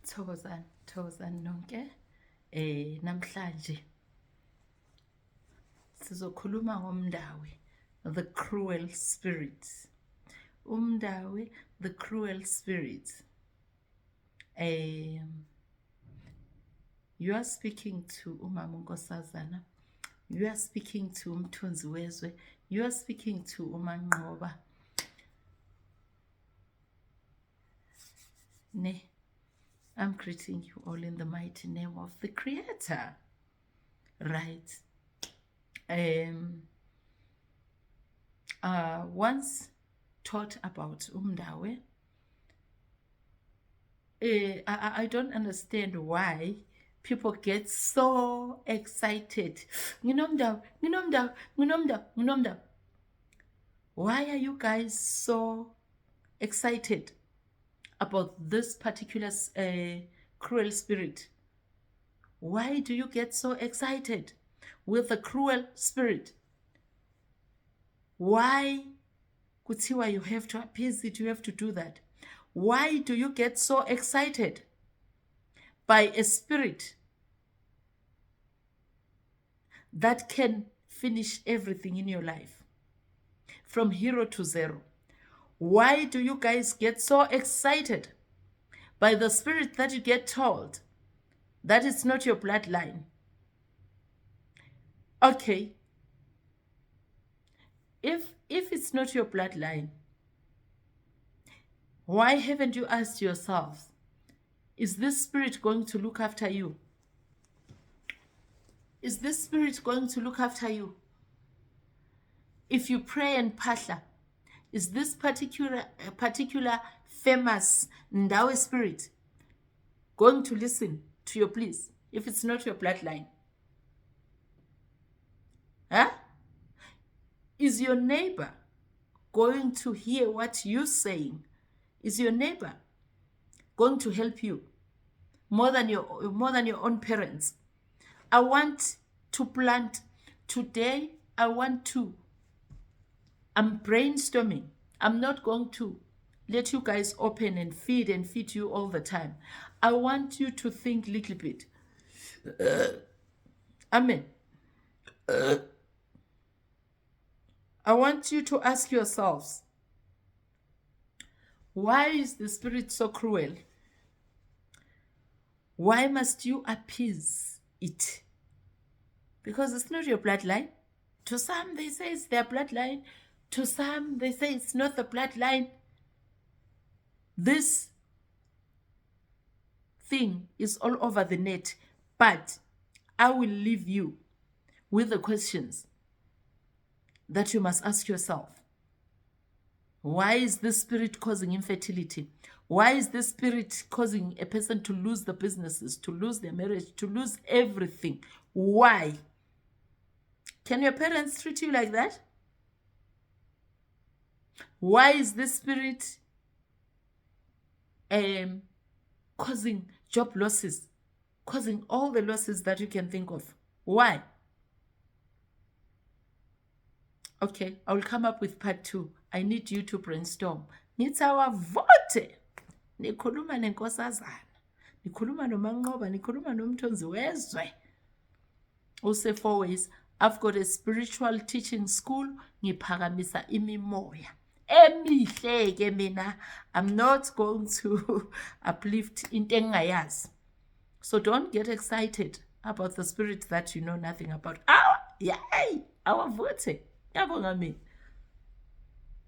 Thokozani nonke. Namhlanje sizokhuluma ngomNdawi, the cruel spirit. UmNdawi, the cruel spirit. You are speaking to uMama uNkosazana. You are speaking to uMthunzi Wezwe. You are speaking to uManqoba. I'm greeting you all in the mighty name of the Creator. Right. Once taught about umNdawi, I don't understand why people get so excited. NginomNdawi. Why are you guys so excited about this particular cruel spirit? Why do you get so excited with the cruel spirit? Why kuthiwa you have to appease it, you have to do that? Why do you get so excited by a spirit that can finish everything in your life from 0 to 0? Why do you guys get so excited by the spirit that you get told that it's not your bloodline? Okay, if it's not your bloodline, why haven't you asked yourselves, is this spirit going to look after you? Is this spirit going to look after you? If you pray and phahla, is this particular famous Ndawi spirit going to listen to your pleas if it's not your bloodline? Huh? Is your neighbor going to hear what you're saying? Is your neighbor going to help you more than your own parents? I want to plant today. I'm brainstorming. I'm not going to let you guys open and feed you all the time. I want you to think a little bit. Amen. I want you to ask yourselves, why is the spirit so cruel? Why must you appease it? Because it's not your bloodline. To some, they say it's their bloodline. To some, they say it's not the bloodline. This thing is all over the net. But I will leave you with the questions that you must ask yourself. Why is this spirit causing infertility? Why is this spirit causing a person to lose the businesses, to lose their marriage, to lose everything? Why? Can your parents treat you like that? Why is this spirit causing job losses, causing all the losses that you can think of? Why? Okay, I will come up with part 2. I need you to brainstorm. Nitsawavote. Nikhuluma nenkosazana. Nikhuluma noManqoba, nikhuluma noMthunzi Wezwe. Also 4 ways. I've got a spiritual teaching school. Ngiphakamisa imimoya. Emihle ke mina. I'm not going to uplift into engayazi. So don't get excited about the spirit that you know nothing about. Yay! Awavote. Yabonga mina.